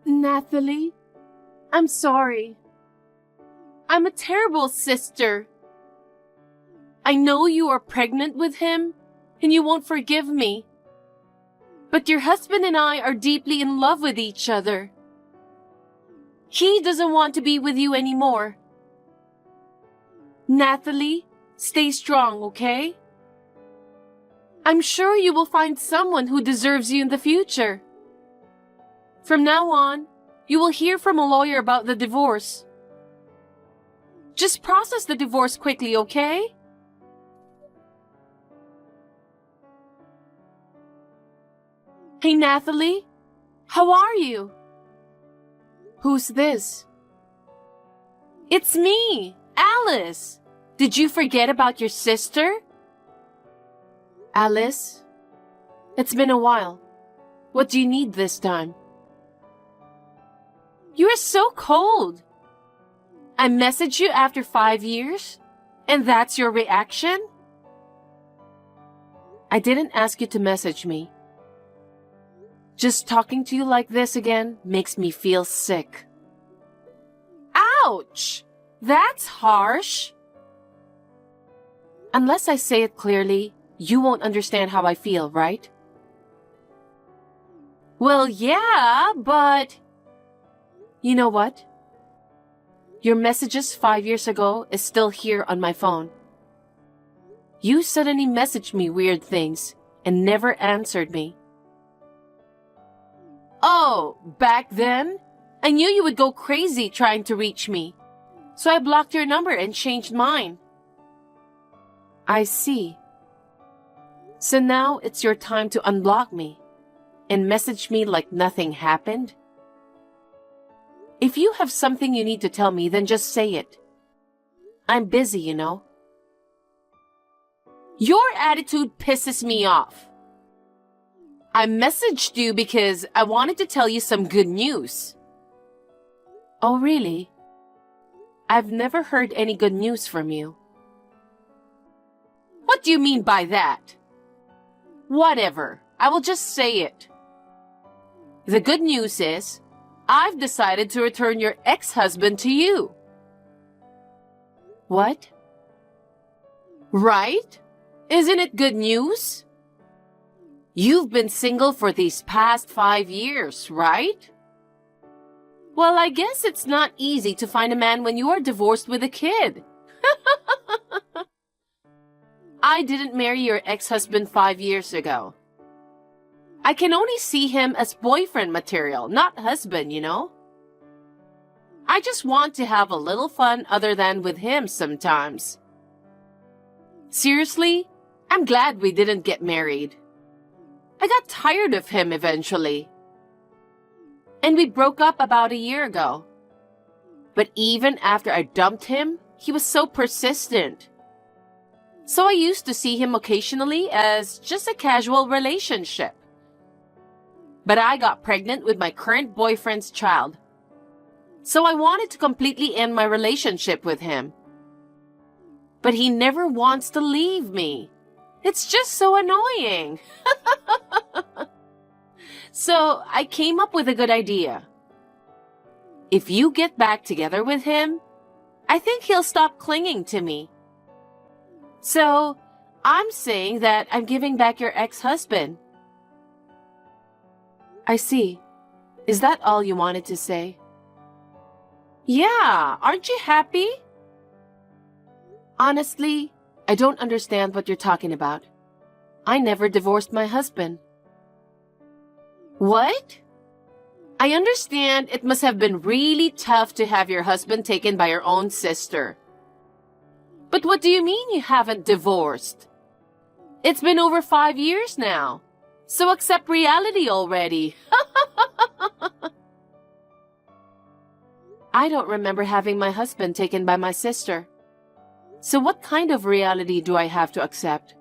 Nathalie, I'm sorry. I'm a terrible sister. I know you are pregnant with him, and you won't forgive me. But your husband and I are deeply in love with each other. He doesn't want to be with you anymore. Nathalie, stay strong, okay? I'm sure you will find someone who deserves you in the future. From now on, you will hear from a lawyer about the divorce. Just process the divorce quickly, okay? Hey, Nathalie, how are you? Who's this? It's me, Alice. Did you forget about your sister? Alice, it's been a while. What do you need this time? You are so cold. I messaged you after 5 years, and that's your reaction? I didn't ask you to message me. Just talking to you like this again makes me feel sick. Ouch! That's harsh. Unless I say it clearly, you won't understand how I feel, right? Well, yeah, but... You know what? Your messages 5 years ago is still here on my phone. You suddenly messaged me weird things and never answered me. Oh, back then? I knew you would go crazy trying to reach me, so I blocked your number and changed mine. I see. So now it's your time to unblock me and message me like nothing happened? If you have something you need to tell me, then just say it. I'm busy, you know. Your attitude pisses me off. I messaged you because I wanted to tell you some good news. Oh, really? I've never heard any good news from you. What do you mean by that? Whatever. I will just say it. The good news is, I've decided to return your ex-husband to you. What? Right? Isn't it good news? You've been single for these past 5 years, right? Well, I guess it's not easy to find a man when you are divorced with a kid. I didn't marry your ex-husband 5 years ago. I can only see him as boyfriend material, not husband, you know? I just want to have a little fun other than with him sometimes. Seriously, I'm glad we didn't get married. I got tired of him eventually. And we broke up about a year ago. But even after I dumped him, he was so persistent. So I used to see him occasionally as just a casual relationship. But I got pregnant with my current boyfriend's child. So I wanted to completely end my relationship with him. But he never wants to leave me. It's just so annoying. So I came up with a good idea. If you get back together with him, I think he'll stop clinging to me. So I'm saying that I'm giving back your ex-husband. I see. Is that all you wanted to say? Yeah, aren't you happy? Honestly, I don't understand what you're talking about. I never divorced my husband. What? I understand it must have been really tough to have your husband taken by your own sister. But what do you mean you haven't divorced? It's been over 5 years now. So accept reality already. I don't remember having my husband taken by my sister. So what kind of reality do I have to accept?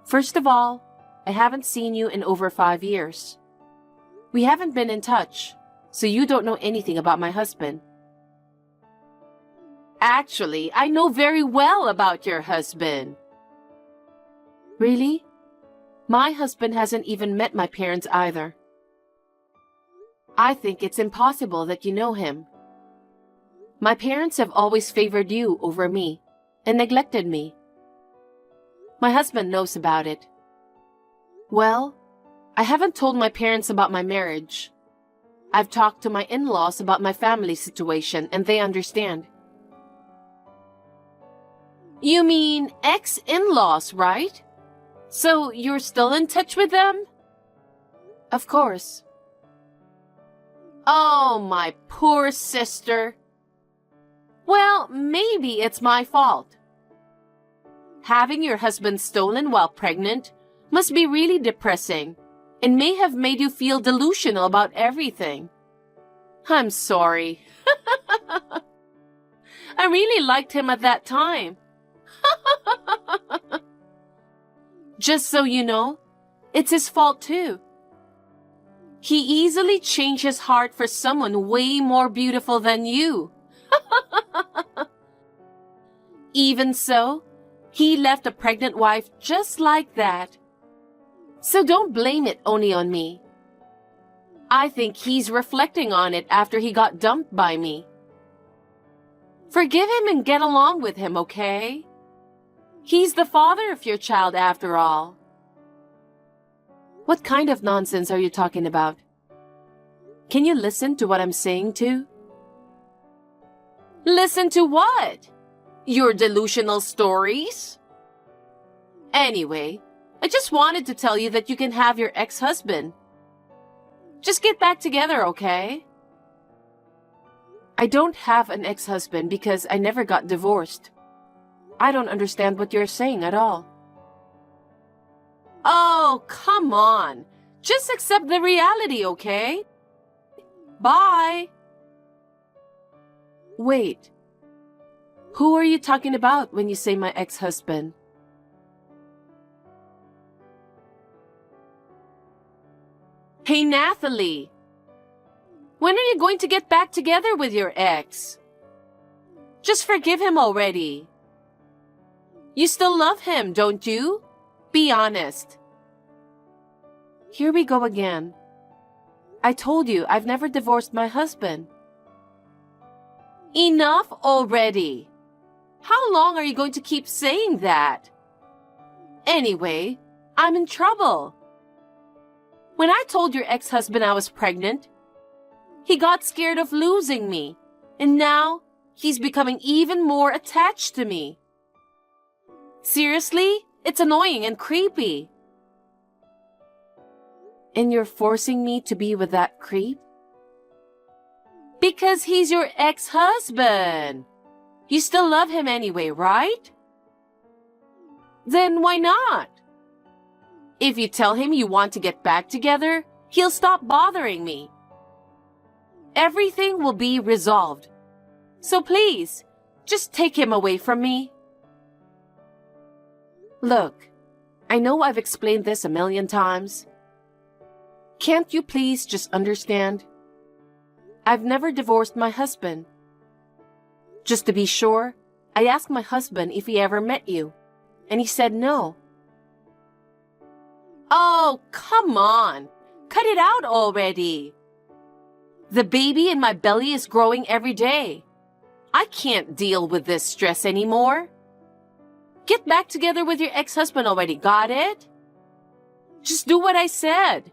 First of all, I haven't seen you in over 5 years. We haven't been in touch, so you don't know anything about my husband. Actually, I know very well about your husband. Really? My husband hasn't even met my parents either. I think it's impossible that you know him. My parents have always favored you over me and neglected me. My husband knows about it. Well, I haven't told my parents about my marriage. I've talked to my in-laws about my family situation and they understand. You mean ex-in-laws, right? So you're still in touch with them? Of course. Oh, my poor sister. Well, maybe it's my fault. Having your husband stolen while pregnant must be really depressing and may have made you feel delusional about everything. I'm sorry. I really liked him at that time. Just so you know, it's his fault too. He easily changed his heart for someone way more beautiful than you. Even so, he left a pregnant wife just like that. So don't blame it only on me. I think he's reflecting on it after he got dumped by me. Forgive him and get along with him, okay? He's the father of your child after all. What kind of nonsense are you talking about? Can you listen to what I'm saying too? Listen to what? Your delusional stories? Anyway, I just wanted to tell you that you can have your ex-husband. Just get back together, okay? I don't have an ex-husband because I never got divorced. I don't understand what you're saying at all. Oh, come on. Just accept the reality, okay? Bye. Wait. Who are you talking about when you say my ex-husband? Hey, Nathalie. When are you going to get back together with your ex? Just forgive him already. You still love him, don't you? Be honest. Here we go again. I told you I've never divorced my husband. Enough already. How long are you going to keep saying that? Anyway, I'm in trouble. When I told your ex-husband I was pregnant, he got scared of losing me, and now he's becoming even more attached to me. Seriously, it's annoying and creepy. And you're forcing me to be with that creep? Because he's your ex-husband. You still love him anyway, right? Then why not? If you tell him you want to get back together, he'll stop bothering me. Everything will be resolved. So please, just take him away from me. Look, I know I've explained this a million times. Can't you please just understand? I've never divorced my husband. Just to be sure, I asked my husband if he ever met you, and he said no. Oh, come on. Cut it out already. The baby in my belly is growing every day. I can't deal with this stress anymore. Get back together with your ex-husband already, got it? Just do what I said.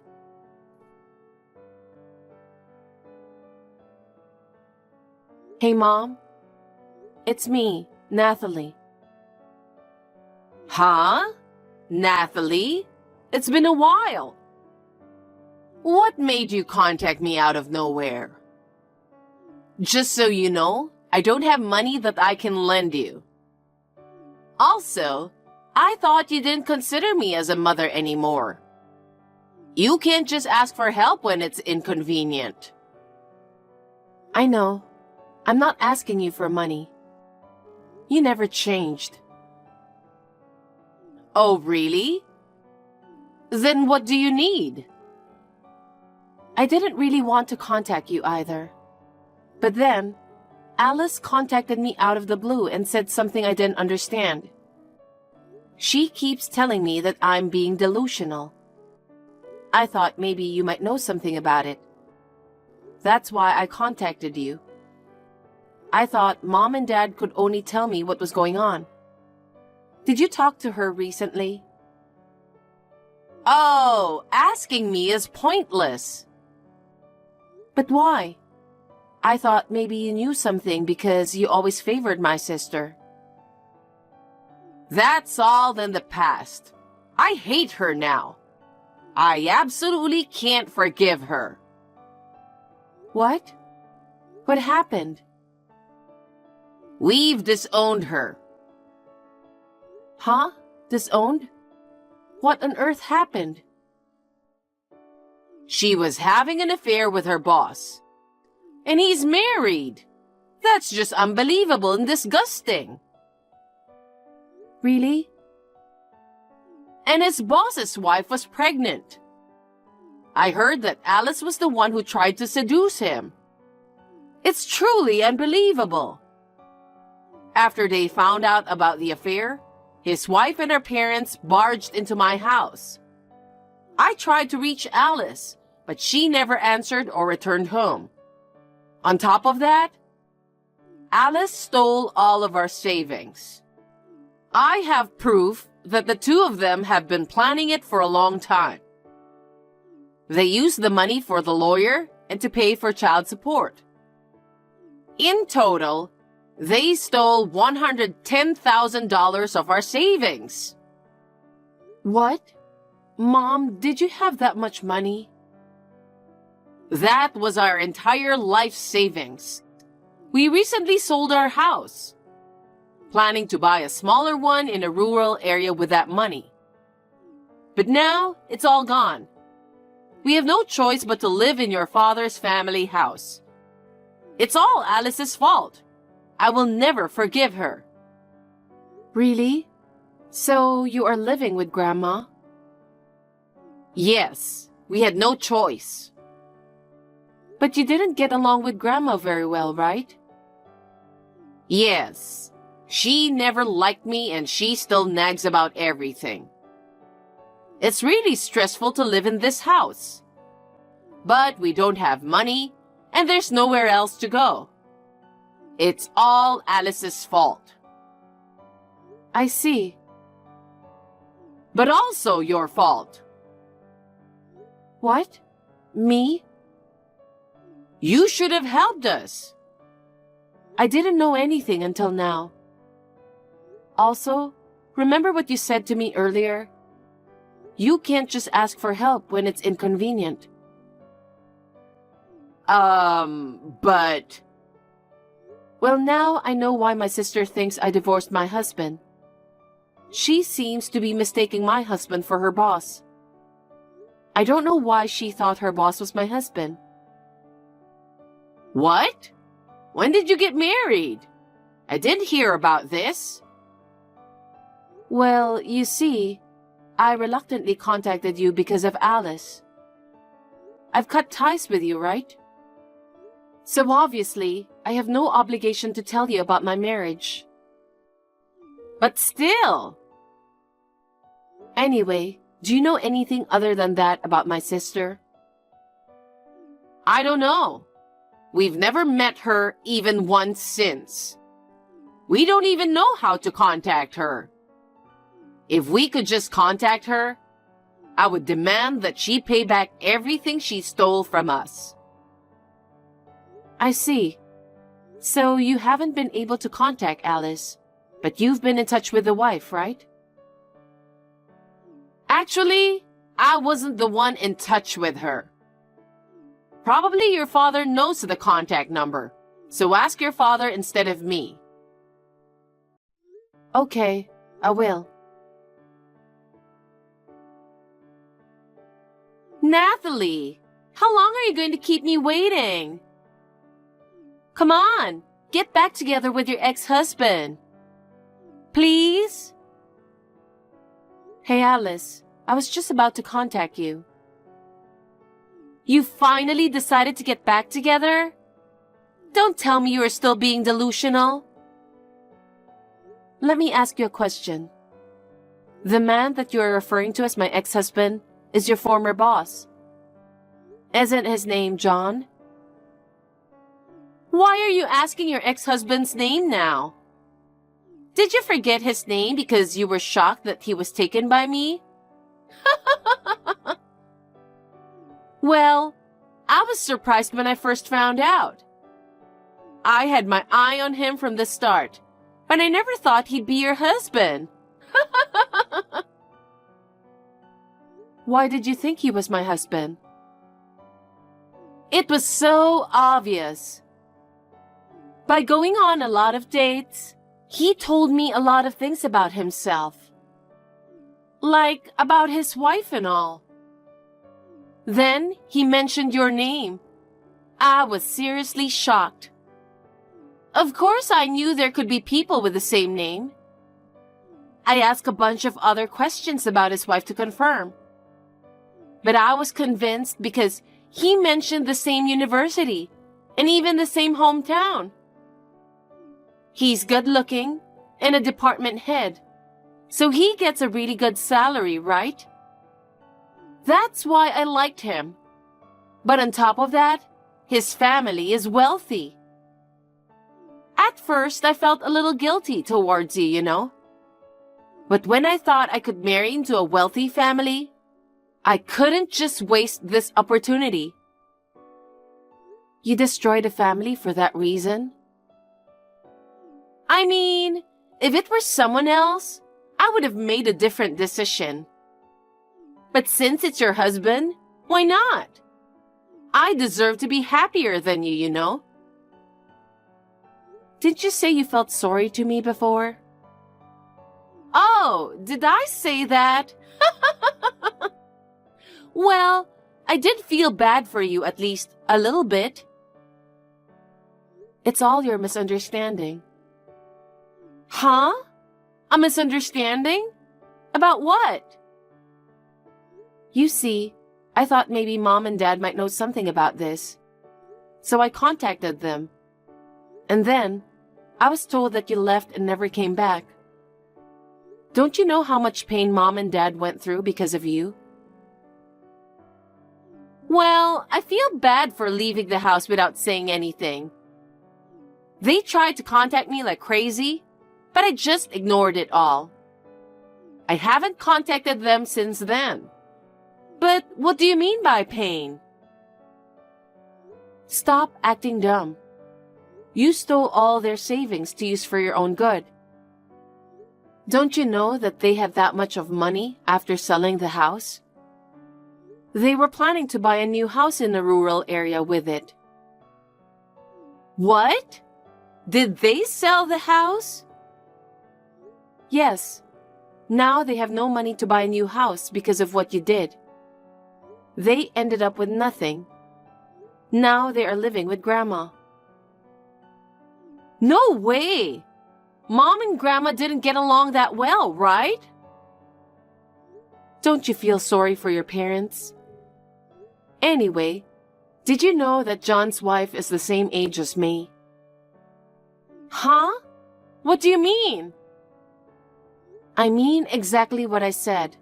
Hey, Mom. It's me, Nathalie. Huh? Nathalie? It's been a while. What made you contact me out of nowhere? Just so you know, I don't have money that I can lend you. Also, I thought you didn't consider me as a mother anymore. You can't just ask for help when it's inconvenient. I know. I'm not asking you for money. You never changed. Oh, really? Then what do you need? I didn't really want to contact you either. But then, Alice contacted me out of the blue and said something I didn't understand. She keeps telling me that I'm being delusional. I thought maybe you might know something about it. That's why I contacted you. I thought Mom and Dad could only tell me what was going on. Did you talk to her recently? Oh, asking me is pointless. But why? I thought maybe you knew something because you always favored my sister. That's all in the past. I hate her now. I absolutely can't forgive her. What? What happened? We've disowned her. Huh? Disowned? What on earth happened? She was having an affair with her boss. And he's married. That's just unbelievable and disgusting. Really? And his boss's wife was pregnant. I heard that Alice was the one who tried to seduce him. It's truly unbelievable. After they found out about the affair, his wife and her parents barged into my house. I tried to reach Alice, but she never answered or returned home. On top of that, Alice stole all of our savings. I have proof that the two of them have been planning it for a long time. They used the money for the lawyer and to pay for child support. In total, they stole $110,000 of our savings. What? Mom, did you have that much money? That was our entire life savings. We recently sold our house, planning to buy a smaller one in a rural area with that money. But now, it's all gone. We have no choice but to live in your father's family house. It's all Alice's fault. I will never forgive her. Really? So you are living with Grandma? Yes, we had no choice. But you didn't get along with Grandma very well, right? Yes. She never liked me and she still nags about everything. It's really stressful to live in this house. But we don't have money and there's nowhere else to go. It's all Alice's fault. I see. But also your fault. What? Me? You should have helped us. I didn't know anything until now. Also, remember what you said to me earlier? You can't just ask for help when it's inconvenient. But... Well, now I know why my sister thinks I divorced my husband. She seems to be mistaking my husband for her boss. I don't know why she thought her boss was my husband. What? When did you get married? I didn't hear about this. Well, you see, I reluctantly contacted you because of Alice. I've cut ties with you, right? So obviously, I have no obligation to tell you about my marriage. But still. Anyway, do you know anything other than that about my sister? I don't know. We've never met her even once since. We don't even know how to contact her. If we could just contact her, I would demand that she pay back everything she stole from us. I see. So you haven't been able to contact Alice, but you've been in touch with the wife, right? Actually, I wasn't the one in touch with her. Probably your father knows the contact number, so ask your father instead of me. Okay, I will. Nathalie, how long are you going to keep me waiting? Come on, get back together with your ex-husband. Please? Hey Alice, I was just about to contact you. You finally decided to get back together? Don't tell me you are still being delusional. Let me ask you a question. The man that you are referring to as my ex-husband is your former boss. Isn't his name John? Why are you asking your ex-husband's name now? Did you forget his name because you were shocked that he was taken by me? Well, I was surprised when I first found out. I had my eye on him from the start, but I never thought he'd be your husband. Why did you think he was my husband? It was so obvious. By going on a lot of dates, he told me a lot of things about himself. Like about his wife and all. Then he mentioned your name. I was seriously shocked. Of course, I knew there could be people with the same name. I asked a bunch of other questions about his wife to confirm. But I was convinced because he mentioned the same university and even the same hometown. He's good looking and a department head, so he gets a really good salary, right? That's why I liked him. But on top of that, his family is wealthy. At first, I felt a little guilty towards you, you know. But when I thought I could marry into a wealthy family, I couldn't just waste this opportunity. You destroyed a family for that reason? I mean, if it were someone else, I would have made a different decision. But since it's your husband, why not? I deserve to be happier than you, you know. Did you say you felt sorry to me before? Oh, did I say that? Well, I did feel bad for you at least a little bit. It's all your misunderstanding. Huh? A misunderstanding? About what? You see, I thought maybe Mom and Dad might know something about this. So I contacted them. And then, I was told that you left and never came back. Don't you know how much pain Mom and Dad went through because of you? Well, I feel bad for leaving the house without saying anything. They tried to contact me like crazy, but I just ignored it all. I haven't contacted them since then. But what do you mean by pain? Stop acting dumb. You stole all their savings to use for your own good. Don't you know that they have that much of money after selling the house? They were planning to buy a new house in a rural area with it. What? Did they sell the house? Yes. Now they have no money to buy a new house because of what you did. They ended up with nothing. Now they are living with Grandma. No way! Mom and Grandma didn't get along that well, right? Don't you feel sorry for your parents? Anyway, did you know that John's wife is the same age as me? Huh? What do you mean? I mean exactly what I said.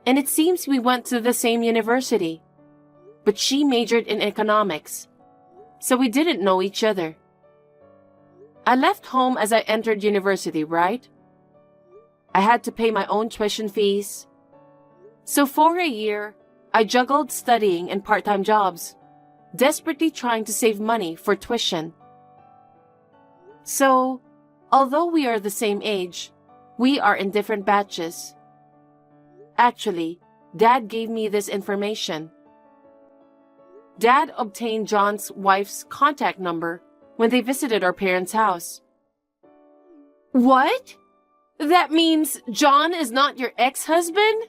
And it seems we went to the same university. But she majored in economics, so we didn't know each other. I left home as I entered university, right? I had to pay my own tuition fees. So for a year, I juggled studying and part-time jobs, desperately trying to save money for tuition. So, although we are the same age, we are in different batches. Actually, Dad gave me this information. Dad obtained John's wife's contact number when they visited our parents' house. What? That means John is not your ex-husband?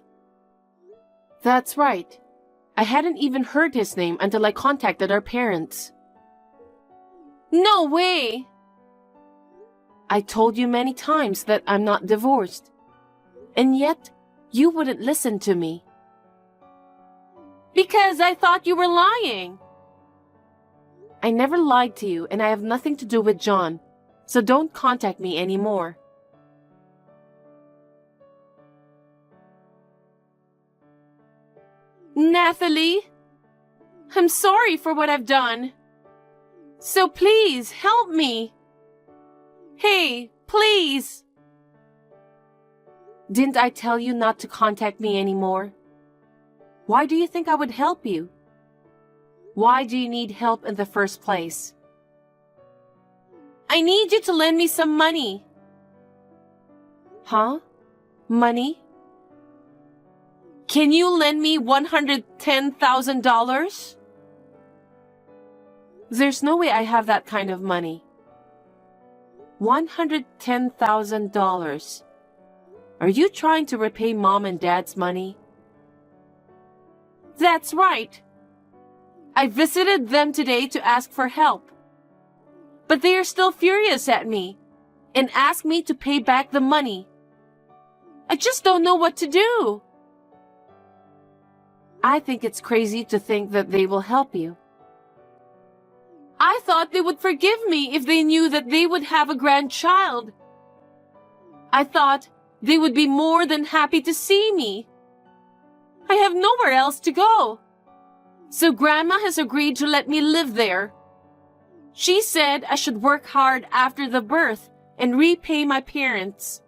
That's right. I hadn't even heard his name until I contacted our parents. No way! I told you many times that I'm not divorced. And yet, you wouldn't listen to me. Because I thought you were lying. I never lied to you and I have nothing to do with John, so don't contact me anymore. Nathalie, I'm sorry for what I've done. So please help me. Hey, please. Didn't I tell you not to contact me anymore? Why do you think I would help you? Why do you need help in the first place? I need you to lend me some money. Huh? Money? Can you lend me $110,000? There's no way I have that kind of money. $110,000. Are you trying to repay Mom and Dad's money? That's right. I visited them today to ask for help. But they are still furious at me and ask me to pay back the money. I just don't know what to do. I think it's crazy to think that they will help you. I thought they would forgive me if they knew that they would have a grandchild. I thought they would be more than happy to see me. I have nowhere else to go. So Grandma has agreed to let me live there. She said I should work hard after the birth and repay my parents.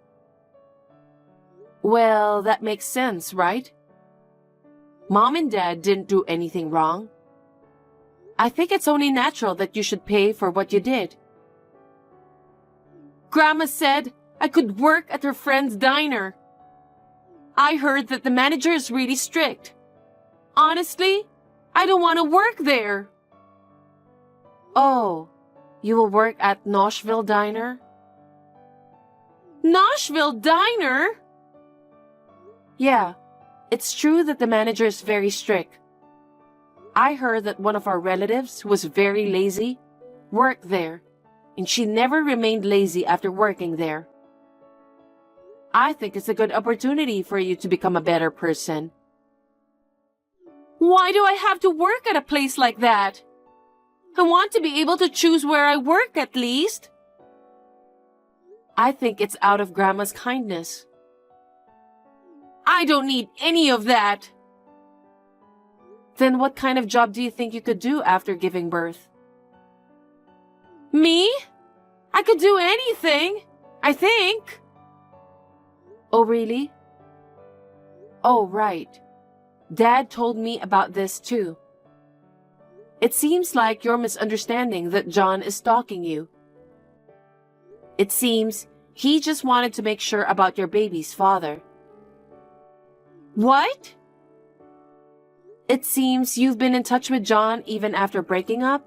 Well, that makes sense, right? Mom and Dad didn't do anything wrong. I think it's only natural that you should pay for what you did. Grandma said I could work at her friend's diner. I heard that the manager is really strict. Honestly, I don't want to work there. Oh, you will work at Noshville Diner? Noshville Diner? Yeah, it's true that the manager is very strict. I heard that one of our relatives who was very lazy worked there, and she never remained lazy after working there. I think it's a good opportunity for you to become a better person. Why do I have to work at a place like that? I want to be able to choose where I work at least. I think it's out of Grandma's kindness. I don't need any of that. Then what kind of job do you think you could do after giving birth? Me? I could do anything, I think. Oh, really? Oh, right. Dad told me about this too. It seems like you're misunderstanding that John is stalking you. It seems he just wanted to make sure about your baby's father. What? It seems you've been in touch with John even after breaking up?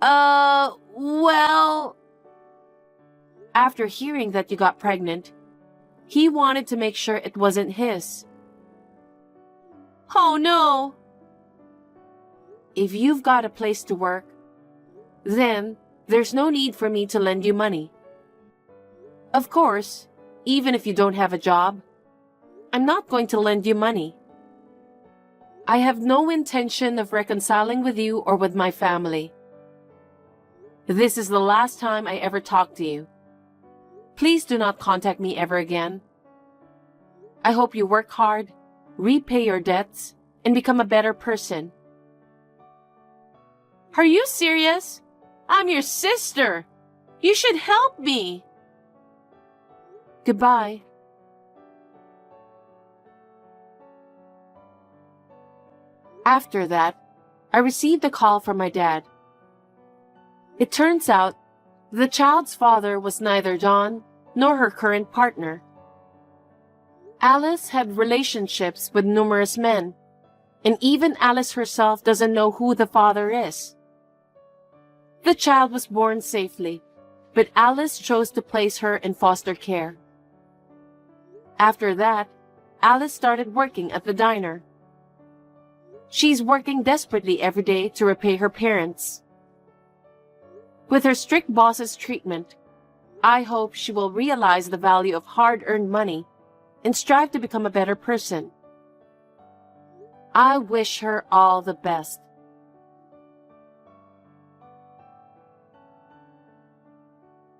Well... After hearing that you got pregnant, he wanted to make sure it wasn't his. Oh no! If you've got a place to work, then there's no need for me to lend you money. Of course, even if you don't have a job, I'm not going to lend you money. I have no intention of reconciling with you or with my family. This is the last time I ever talk to you. Please do not contact me ever again. I hope you work hard, repay your debts, and become a better person. Are you serious? I'm your sister. You should help me. Goodbye. After that, I received a call from my dad. It turns out the child's father was neither John nor her current partner. Alice had relationships with numerous men, and even Alice herself doesn't know who the father is. The child was born safely, but Alice chose to place her in foster care. After that, Alice started working at the diner. She's working desperately every day to repay her parents. With her strict boss's treatment, I hope she will realize the value of hard-earned money and strive to become a better person. I wish her all the best.